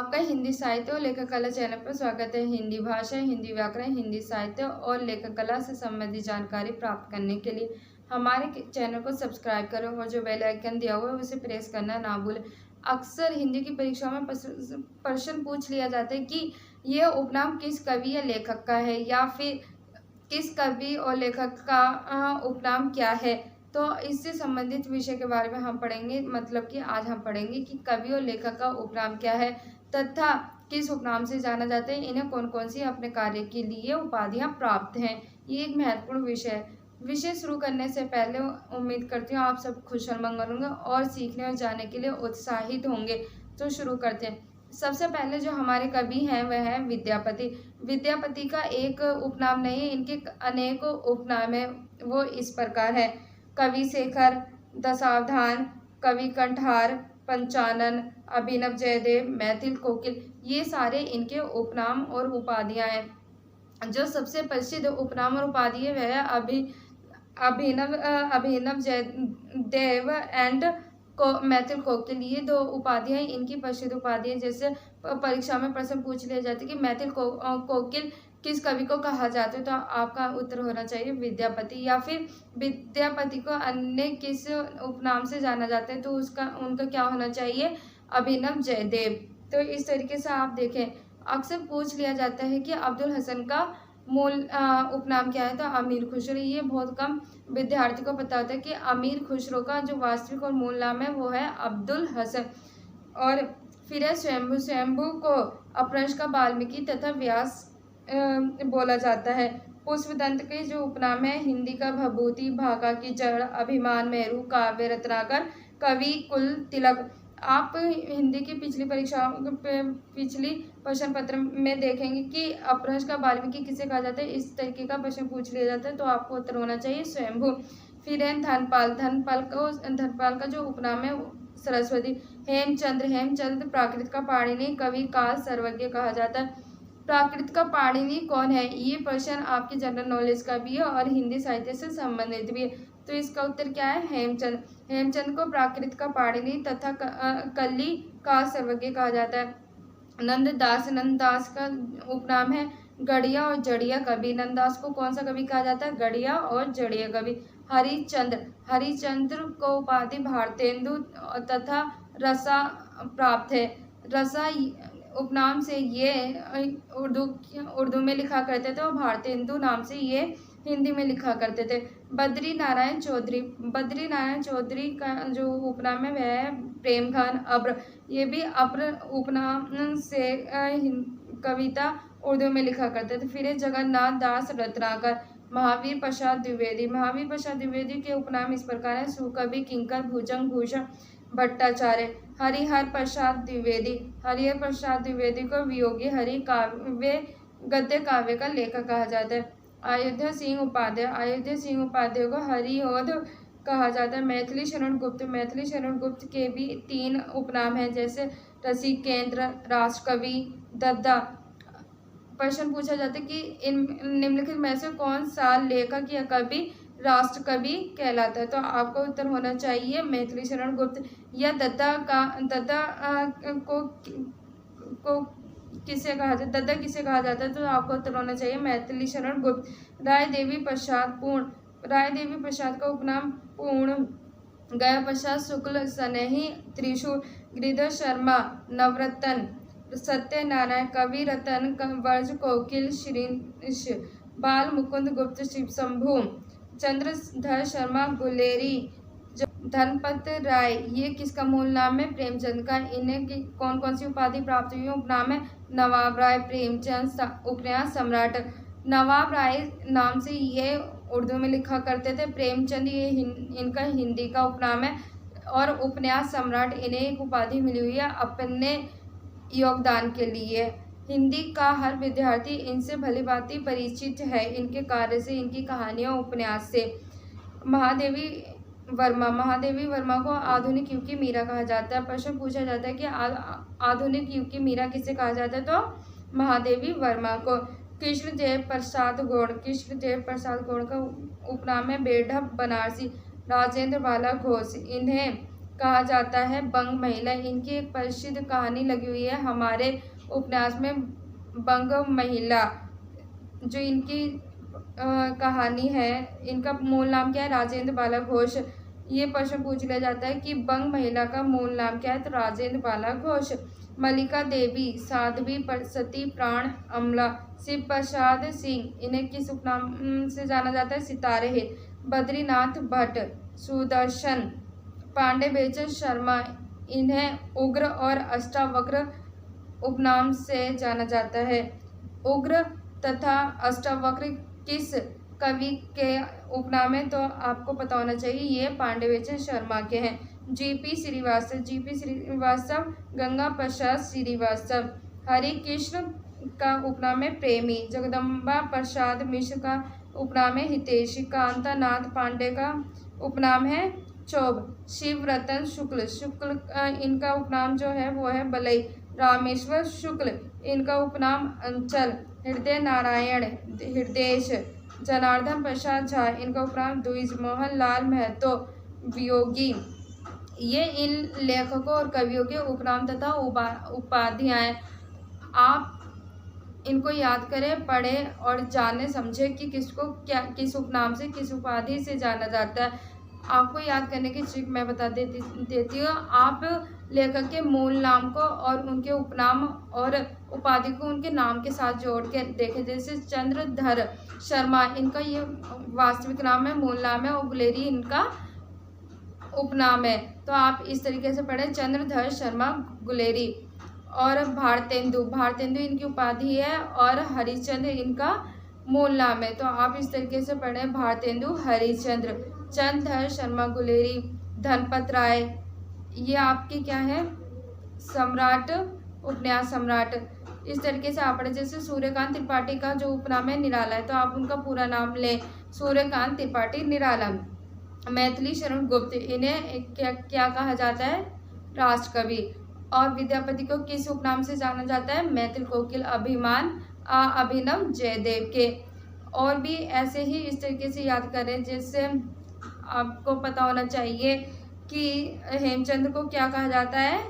आपका हिंदी साहित्य और लेखक कला चैनल पर स्वागत है। हिंदी भाषा, हिंदी व्याकरण, हिंदी साहित्य और लेखक कला से संबंधित जानकारी प्राप्त करने के लिए हमारे चैनल को सब्सक्राइब करें और जो बेल आइकन दिया हुआ है उसे प्रेस करना ना भूलें। अक्सर हिंदी की परीक्षा में प्रश्न पूछ लिया जाता है कि यह उपनाम किस कवि या लेखक का है, या फिर किस कवि और लेखक का उपनाम क्या है। तो इससे संबंधित विषय के बारे में हम पढ़ेंगे, मतलब कि आज हम पढ़ेंगे कि कवि और लेखक का उपनाम क्या है तथा किस उपनाम से जाना जाता है, इन्हें कौन कौन सी अपने कार्य के लिए उपाधियां प्राप्त हैं। ये एक महत्वपूर्ण विषय है। विषय शुरू करने से पहले उम्मीद करती हूँ आप सब कुशल मंगल होंगे और सीखने और जानने के लिए उत्साहित होंगे। तो शुरू करते हैं। सबसे पहले जो हमारे कवि हैं वह है विद्यापति। विद्यापति का एक उपनाम नहीं है, इनके अनेक उपनाम है। वो इस प्रकार है: कवि शेखर, दशावधान, कवि कंठार, पंचानन, अभिनव जयदेव, मैथिल कोकिल, ये सारे इनके उपनाम और उपाधियां हैं। जो सबसे प्रसिद्ध उपनाम और उपाधि है वह है अभिनव जयदेव एंड मैथिल कोकिल। ये दो उपाधियां इनकी प्रसिद्ध उपाधि है। जैसे परीक्षा में प्रश्न पूछ लिया जाता है कि मैथिल कोकिल किस कवि को कहा जाता है, तो आपका उत्तर होना चाहिए विद्यापति। या फिर विद्यापति को अन्य किस उपनाम से जाना जाता है, तो उनका क्या होना चाहिए, अभिनव जयदेव। तो इस तरीके से आप देखें, अक्सर पूछ लिया जाता है कि अब्दुल हसन का मूल उपनाम क्या है, तो अमीर खुसरो। ये बहुत कम विद्यार्थी को पता होता है कि अमीर खुसरो का जो वास्तविक और मूल नाम है वो है अब्दुल हसन। और फिर है स्वयंभू। स्वयंभू को अपभ्रंश का वाल्मीकि तथा व्यास बोला जाता है। पुष्पदंत के जो उपनाम है, हिंदी का भभूति, भागा की जड़, अभिमान, मेरू, काव्य रत्नाकर, कवि कुल तिलक। आप हिंदी की पिछली प्रश्न पत्र में देखेंगे कि अपभ्रंश का वाल्मीकि किसे कहा जाता है, इस तरीके का प्रश्न पूछ लिया जाता है, तो आपको उत्तर होना चाहिए स्वयंभू। फिर है धनपाल। धनपाल का जो उपनाम है सरस्वती। हेमचंद्र प्राकृत का पाणिनि, कवि काल सर्वज्ञ कहा जाता है। प्राकृत का पाणिनि कौन है, ये प्रश्न आपके जनरल नॉलेज का भी है और हिंदी साहित्य से संबंधित भी है। तो इसका उत्तर क्या है, हेमचंद। हेमचंद को प्राकृत का पाणिनि तथा कली का सर्वज्ञ कहा जाता है। नंददास का उपनाम है गढ़िया और जड़िया कवि। नंददास को कौन सा कवि कहा जाता है, गढ़िया और जड़िया कवि। हरिश्चंद्र को उपाधि भारतेंदु तथा रसा प्राप्त है। रसा उपनाम से ये उर्दू में लिखा करते थे और भारतेंदु नाम से ये हिंदी में लिखा करते थे। बद्री नारायण चौधरी का जो उपनाम है वह है प्रेमघन अब्र। ये भी अब्र उपनाम से कविता उर्दू में लिखा करते थे। फिर जगन्नाथ दास रत्नाकर। महावीर प्रसाद द्विवेदी के उपनाम इस प्रकार है: सुकवि, किंकर, भुजंग भूषण, भट्टाचार्य। हरिहर प्रसाद द्विवेदी को वियोगी हरि काव्य गद्य काव्य का लेखक कहा जाता है। अयोध्या सिंह उपाध्याय को हरिऔध कहा जाता है। मैथिली शरण गुप्त के भी 3 उपनाम हैं, जैसे रसिकेंद्र, राष्ट्रकवि, दद्दा। प्रश्न पूछा जाता है कि इन निम्नलिखित में से कौन सा लेखक या कवि राष्ट्रकवि कहलाता है, तो आपका उत्तर होना चाहिए मैथिली शरण गुप्त। या दद्दा को किसे कहा जाता है, दद्दा किसे कहा जाता है, तो आपको उत्तर होना चाहिए मैथिली शरण गुप्त। राय देवी प्रसाद का उपनाम पूर्ण, गया प्रसाद शुक्ल, सनेही, त्रिशूल, गिरिधर शर्मा, नवरत्न, सत्यनारायण, कवि रतन, वर्ज, कोकिल, श्रीश, बाल मुकुंद गुप्त, शिव शंभू, चंद्रधर शर्मा, गुलेरी, धनपत राय। ये किसका मूल नाम है, प्रेमचंद का। इन्हें कौन कौन सी उपाधि प्राप्त हुई है, उपनाम है नवाब राय, प्रेमचंद, उपन्यास सम्राट। नवाब राय नाम से ये उर्दू में लिखा करते थे। प्रेमचंद ये इनका हिंदी का उपनाम है। और उपन्यास सम्राट इन्हें एक उपाधि मिली हुई है अपने योगदान के लिए। हिंदी का हर विद्यार्थी इनसे भलीभांति परिचित है, इनके कार्य से, इनकी कहानियों, उपन्यास से। महादेवी वर्मा को आधुनिक युग की मीरा कहा जाता है। प्रश्न पूछा जाता है कि आधुनिक युग की मीरा किसे कहा जाता है, तो महादेवी वर्मा को। कृष्णदेव प्रसाद गौड़ का उपनाम है बेढप बनारसी। राजेंद्र बाला घोष, इन्हें कहा जाता है बंग महिला। इनकी एक प्रसिद्ध कहानी लगी हुई है हमारे उपन्यास में, बंग महिला। जो इनकी कहानी है, इनका मूल नाम क्या है? राजेंद्र बाला घोष। ये प्रश्न पूछ लिया जाता है कि बंग महिला का मूल नाम क्या है? तो राजेंद्र बाला घोष। मल्लिका देवी, साध्वी सती, प्राण अमला, शिव प्रसाद सिंह, इन्हें किस उपनाम से जाना जाता है? सितारे हिट। बद्रीनाथ भट्ट, सुदर्शन पांडे, बेचन शर्मा, इन्हें उग्र और अष्टावक्र उपनाम से जाना जाता है। उग्र तथा अष्टावक्र किस कवि के उपनाम है? तो आपको पता होना चाहिए, ये पांडे बेचन शर्मा के हैं। जीपी श्रीवास्तव, गंगा प्रसाद श्रीवास्तव। हरि कृष्ण का उपनाम है प्रेमी। जगदम्बा प्रसाद मिश्र का उपनाम है हितैषी। कांता नाथ पांडे का उपनाम है चौब। शिव रतन शुक्ल, इनका उपनाम जो है वो है बलई। रामेश्वर शुक्ल, इनका उपनाम अंचल। हृदय नारायण हृदयेश। जनार्दन प्रसाद झा, इनका उपनाम द्विज। मोहन लाल महतो वियोगी। ये इन लेखकों और कवियों के उपनाम तथा उपाधियां। आप इनको याद करें, पढ़ें और जाने समझें कि किसको क्या, किस उपनाम से, किस उपाधि से जाना जाता है। आपको याद करने की ट्रिक मैं बता देती हूँ। आप लेखक के मूल नाम को और उनके उपनाम और उपाधि को उनके नाम के साथ जोड़ के देखें। जैसे चंद्रधर शर्मा, इनका ये वास्तविक नाम है, मूल नाम है, और गुलेरी इनका उपनाम है। तो आप इस तरीके से पढ़ें, चंद्रधर शर्मा गुलेरी। और भारतेंदु इनकी उपाधि है और हरिश्चंद्र इनका मूल नाम है। तो आप इस तरीके से पढ़ें, भारतेंदु हरिश्चंद्र। चंद्रधर शर्मा गुलेरी। धनपत राय, ये आपकी क्या है? सम्राट, उपन्यास सम्राट। इस तरीके से आप पढ़ें। जैसे सूर्यकांत त्रिपाठी का जो उपनाम है निराला है, तो आप उनका पूरा नाम लें, सूर्यकांत त्रिपाठी निराला। मैथिली शरण गुप्त, इन्हें क्या कहा जाता है? राष्ट्रकवि। और विद्यापति को किस उपनाम से जाना जाता है? मैथिल कोकिल, अभिमान, अभिनव जयदेव के। और भी ऐसे ही इस तरीके से याद करें। जैसे आपको पता होना चाहिए कि हेमचंद्र को क्या कहा जाता है?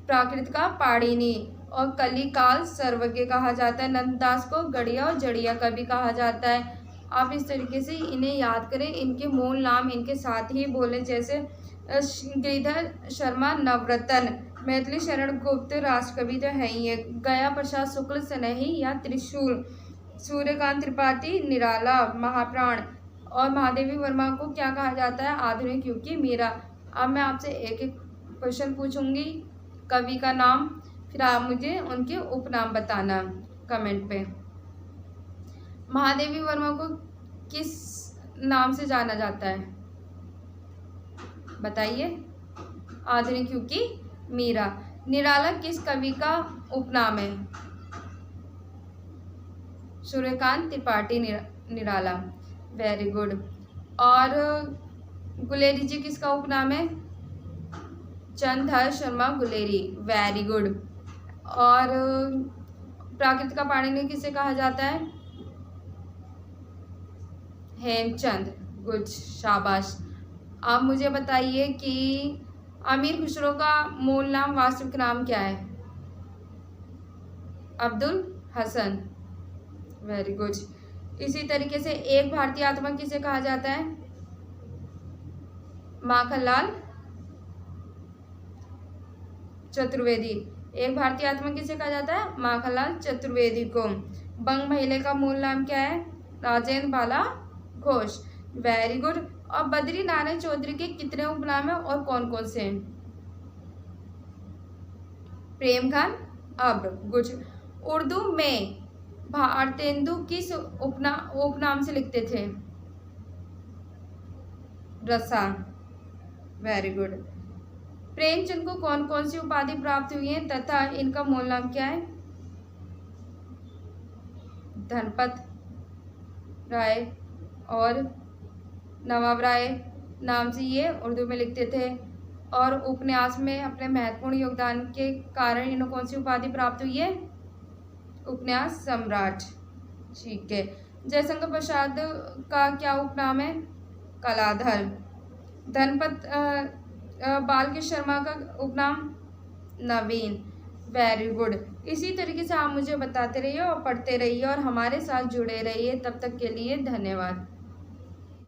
प्राकृत का पाणिनि। और कलिकाल सर्वज्ञ कहा जाता है। नंददास को गढ़िया और जड़िया कवि कहा जाता है। आप इस तरीके से इन्हें याद करें, इनके मूल नाम इनके साथ ही बोलें। जैसे गिरिधर शर्मा नवरत्न, मैथिली शरण गुप्त राष्ट्रकवि तो है ही है। गया प्रसाद शुक्ल स्नेही या त्रिशूल। सूर्यकांत त्रिपाठी निराला, महाप्राण। और महादेवी वर्मा को क्या कहा जाता है? आधुनिक युग की मीरा। अब मैं आपसे एक एक क्वेश्चन पूछूंगी, कवि का नाम, फिर आप मुझे उनके उपनाम बताना कमेंट पे। महादेवी वर्मा को किस नाम से जाना जाता है? बताइए। आधुनिक युग की मीरा। निराला किस कवि का उपनाम है? सूर्यकांत त्रिपाठी निराला। Very good. और गुलेरी जी किसका उपनाम है? चंद्रधर शर्मा गुलेरी। Very good. और प्राकृत का पाणिनि किसे कहा जाता है? हेमचंद। गुड, शाबाश। आप मुझे बताइए कि अमीर खुसरो का मूल नाम, वास्तविक नाम क्या है? अब्दुल हसन। Very good. इसी तरीके से एक भारतीय आत्मा किसे कहा जाता है? माखनलाल चतुर्वेदी। एक भारतीय आत्मा किसे कहा जाता है? माखनलाल चतुर्वेदी को। बंग महिला का मूल नाम क्या है? राजेंद्र बाला घोष। Very good. और बद्री नारायण चौधरी के कितने उपनाम है और कौन कौन से हैं? प्रेम खान, अब्र। गुड। उर्दू में भारतेंदु किस उपनाम से लिखते थे? रसा। Very good. प्रेमचंद को कौन कौन सी उपाधि प्राप्त हुई है तथा इनका मूल नाम क्या है? धनपत राय और नवाब राय नाम से ये उर्दू में लिखते थे। और उपन्यास में अपने महत्वपूर्ण योगदान के कारण इन्हें कौन सी उपाधि प्राप्त हुई है? उपन्यास सम्राट। ठीक है। जयशंकर प्रसाद का क्या उपनाम है? कलाधर। धनपत बालकृष्ण शर्मा का उपनाम नवीन। Very good. इसी तरीके से आप मुझे बताते रहिए और पढ़ते रहिए और हमारे साथ जुड़े रहिए। तब तक के लिए धन्यवाद।